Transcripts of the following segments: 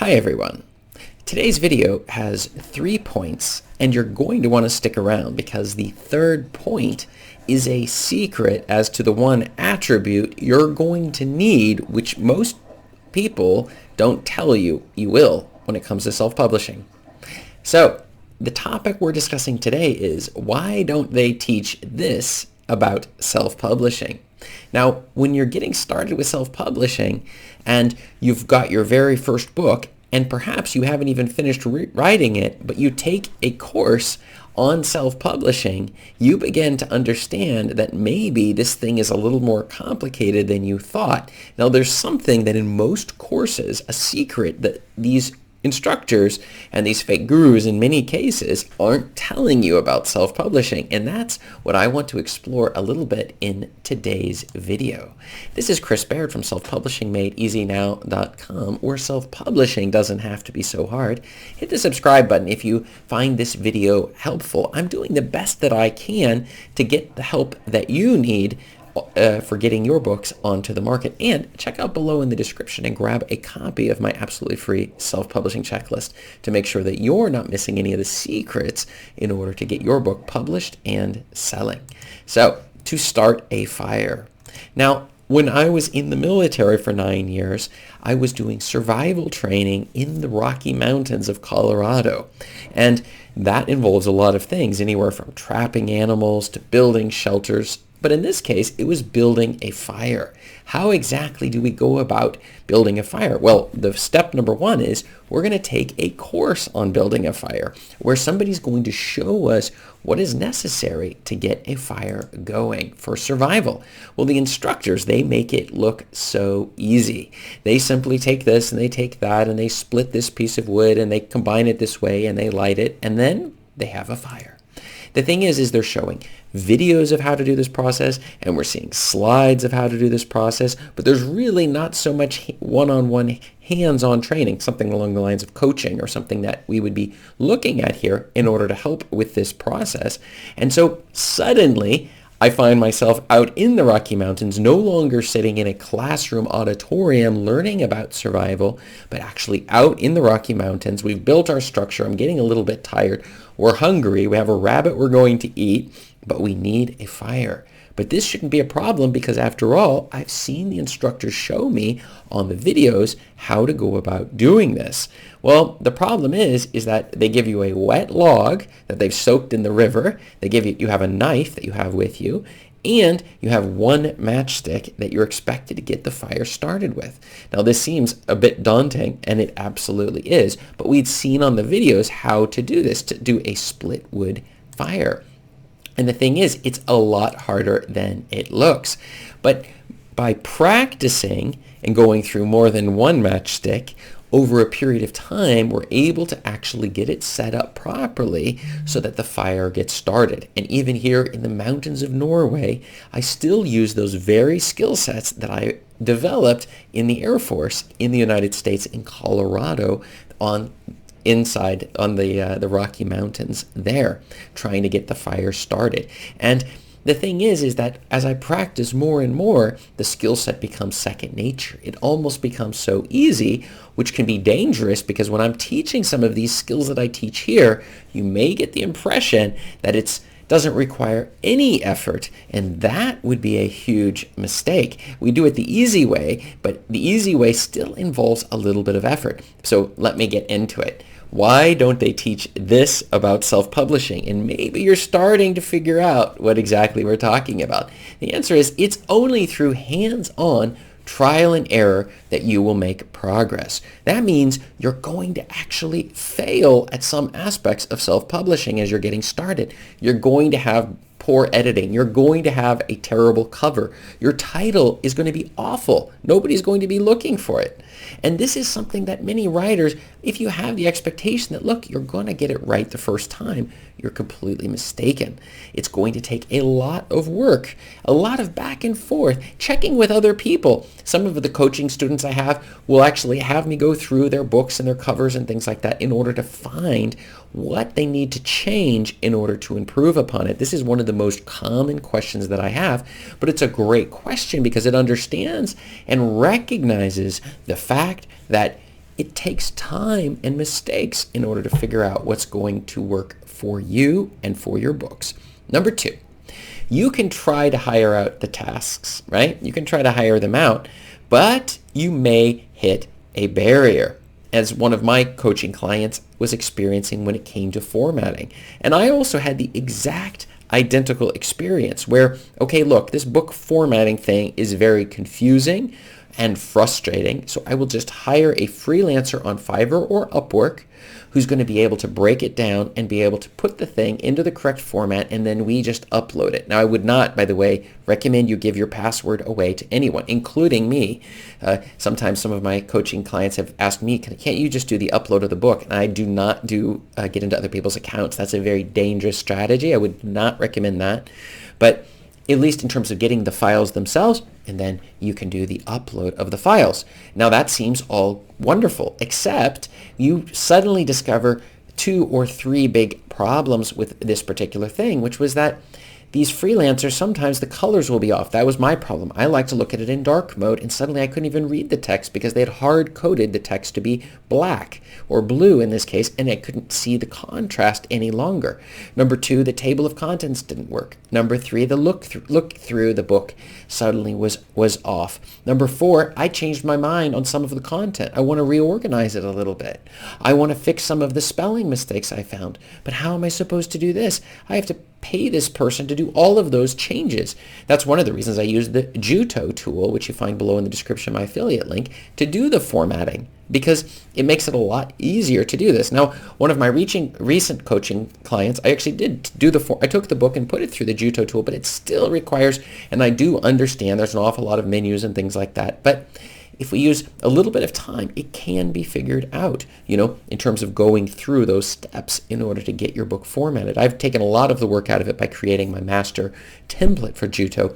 Hi everyone. Today's video has 3 points and you're going to want to stick around because the third point is a secret as to the one attribute you're going to need, which most people don't tell you you will when it comes to self-publishing. So the topic we're discussing today is why don't they teach this about self-publishing? Now, when you're getting started with self-publishing and you've got your very first book and perhaps you haven't even finished writing it, but you take a course on self-publishing, you begin to understand that maybe this thing is a little more complicated than you thought. Now, there's something that in most courses, a secret that these instructors and these fake gurus in many cases aren't telling you about self-publishing, and that's what I want to explore a little bit in today's video. This is Chris Baird from SelfPublishingMadeEasyNow.com, where self-publishing doesn't have to be so hard. Hit the subscribe button if you find this video helpful. I'm doing the best that I can to get the help that you need for getting your books onto the market. And check out below in the description and grab a copy of my absolutely free self-publishing checklist to make sure that you're not missing any of the secrets in order to get your book published and selling. So, to start a fire. Now, when I was in the military for 9 years, I was doing survival training in the Rocky Mountains of Colorado. And that involves a lot of things, anywhere from trapping animals to building shelters. But in this case, it was building a fire. How exactly do we go about building a fire? Well, the step number one is we're going to take a course on building a fire where somebody's going to show us what is necessary to get a fire going for survival. Well, the instructors, they make it look so easy. They simply take this and they take that and they split this piece of wood and they combine it this way and they light it and then they have a fire. The thing is they're showing videos of how to do this process, and we're seeing slides of how to do this process, but there's really not so much one-on-one hands-on training, something along the lines of coaching or something that we would be looking at here in order to help with this process. And so suddenly, I find myself out in the Rocky Mountains, no longer sitting in a classroom auditorium learning about survival, but actually out in the Rocky Mountains. We've built our structure. I'm getting a little bit tired. We're hungry. We have a rabbit we're going to eat, but we need a fire. But this shouldn't be a problem because after all, I've seen the instructors show me on the videos how to go about doing this. Well, the problem is that they give you a wet log that they've soaked in the river. They give you have a knife that you have with you, and you have one matchstick that you're expected to get the fire started with. Now, this seems a bit daunting, and it absolutely is, but we'd seen on the videos how to do this, to do a split wood fire. And the thing is, it's a lot harder than it looks. But by practicing and going through more than one matchstick over a period of time, we're able to actually get it set up properly so that the fire gets started. And even here in the mountains of Norway, I still use those very skill sets that I developed in the Air Force in the United States in Colorado inside on the Rocky Mountains there, trying to get the fire started. And the thing is that as I practice more and more, the skill set becomes second nature. It almost becomes so easy, which can be dangerous because when I'm teaching some of these skills that I teach here, you may get the impression that it doesn't require any effort, and that would be a huge mistake. We do it the easy way, but the easy way still involves a little bit of effort. So let me get into it. Why don't they teach this about self-publishing? And maybe you're starting to figure out what exactly we're talking about. The answer is it's only through hands-on trial and error that you will make progress. That means you're going to actually fail at some aspects of self-publishing as you're getting started. You're going to have poor editing. You're going to have a terrible cover. Your title is going to be awful. Nobody's going to be looking for it. And this is something that many writers, if you have the expectation that, look, you're going to get it right the first time, you're completely mistaken. It's going to take a lot of work, a lot of back and forth, checking with other people. Some of the coaching students I have will actually have me go through their books and their covers and things like that in order to find what they need to change in order to improve upon it. This is one of the most common questions that I have, but it's a great question because it understands and recognizes the fact that it takes time and mistakes in order to figure out what's going to work for you and for your books. Number 2, you can try to hire out the tasks, right? You can try to hire them out, but you may hit a barrier, as one of my coaching clients was experiencing when it came to formatting. And I also had the exact identical experience where, okay, look, this book formatting thing is very confusing and frustrating, so I will just hire a freelancer on Fiverr or Upwork who's going to be able to break it down and be able to put the thing into the correct format, and then we just upload it. Now, I would not, by the way, recommend you give your password away to anyone, including me. Sometimes some of my coaching clients have asked me, can't you just do the upload of the book? And I do not get into other people's accounts. That's a very dangerous strategy. I would not recommend that. But at least in terms of getting the files themselves, and then you can do the upload of the files. Now that seems all wonderful, except you suddenly discover 2 or 3 big problems with this particular thing, which was that these freelancers, sometimes the colors will be off. That was my problem. I like to look at it in dark mode, and suddenly I couldn't even read the text because they had hard-coded the text to be black or blue in this case, and I couldn't see the contrast any longer. Number 2, the table of contents didn't work. Number 3, the look through the book suddenly was off. Number 4, I changed my mind on some of the content. I want to reorganize it a little bit. I want to fix some of the spelling mistakes I found. But how am I supposed to do this? I have to pay this person to do all of those changes. That's one of the reasons I use the Juto tool, which you find below in the description of my affiliate link, to do the formatting, because it makes it a lot easier to do this. Now, one of my recent coaching clients, I actually did do I took the book and put it through the Juto tool, but it still requires, and I do understand there's an awful lot of menus and things like that, but if we use a little bit of time, it can be figured out, in terms of going through those steps in order to get your book formatted. I've taken a lot of the work out of it by creating my master template for Juto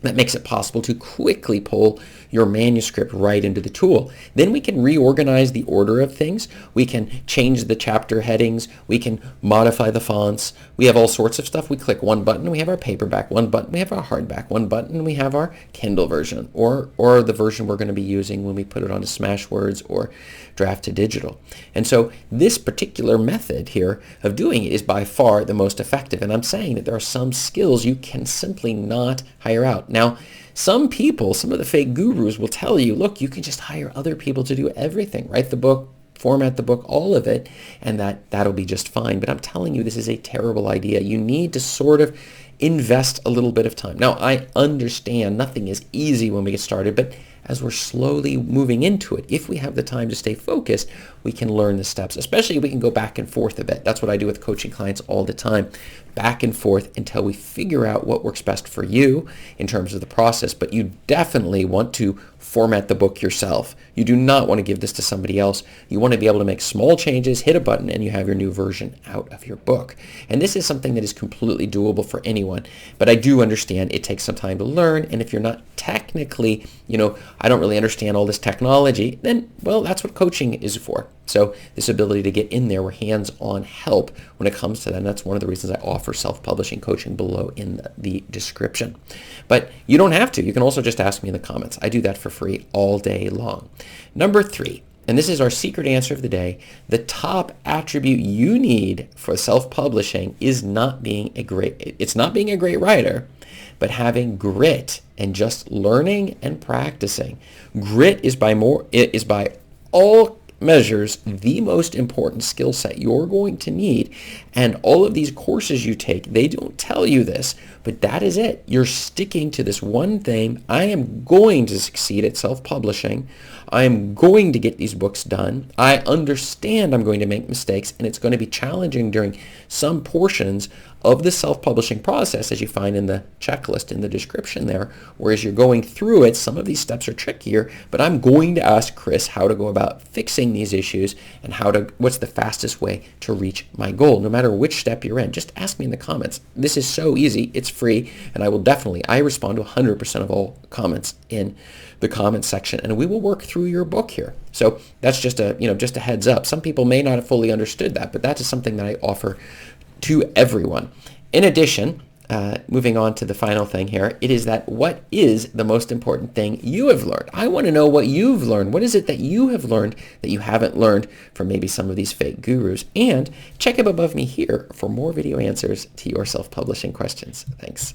that makes it possible to quickly pull your manuscript right into the tool. Then we can reorganize the order of things. We can change the chapter headings. We can modify the fonts. We have all sorts of stuff. We click one button, we have our paperback. One button, we have our hardback. One button, we have our Kindle version, or the version we're going to be using when we put it onto Smashwords or Draft to Digital. And so this particular method here of doing it is by far the most effective. And I'm saying that there are some skills you can simply not hire out. Now, some of the fake gurus will tell you, look, you can just hire other people to do everything, write the book, format the book, all of it, and that'll be just fine. But I'm telling you, this is a terrible idea. You need to sort of invest a little bit of time. Now, I understand nothing is easy when we get started, but as we're slowly moving into it, if we have the time to stay focused, we can learn the steps, especially if we can go back and forth a bit. That's what I do with coaching clients all the time, back and forth until we figure out what works best for you in terms of the process. But you definitely want to format the book yourself. You do not want to give this to somebody else. You want to be able to make small changes, hit a button, and you have your new version out of your book. And this is something that is completely doable for anyone. But I do understand it takes some time to learn, and if you're not technically, I don't really understand all this technology, then, well, that's what coaching is for. So this ability to get in there with hands-on help when it comes to that, and that's one of the reasons I offer self-publishing coaching below in the description. But you don't have to. You can also just ask me in the comments. I do that for free all day long. Number 3, and this is our secret answer of the day, the top attribute you need for self-publishing is not being a great writer, but having grit and just learning and practicing. Grit is by all measures the most important skill set you're going to need, and all of these courses you take, they don't tell you this, but that is it. You're sticking to this one thing. I am going to succeed at self-publishing. I am going to get these books done. I understand I'm going to make mistakes, and it's going to be challenging during some portions of the self-publishing process, as you find in the checklist in the description there. Whereas you're going through it, some of these steps are trickier, but I'm going to ask Chris how to go about fixing these issues and what's the fastest way to reach my goal, no matter which step you're in. Just ask me in the comments. This is so easy. It's free, and I respond to 100% of all comments in the comment section, and we will work through your book here. So that's just a heads up. Some people may not have fully understood that, but that is something that I offer to everyone. In addition, moving on to the final thing here, it is that what is the most important thing you have learned? I want to know what you've learned. What is it that you have learned that you haven't learned from maybe some of these fake gurus? And check up above me here for more video answers to your self-publishing questions. Thanks.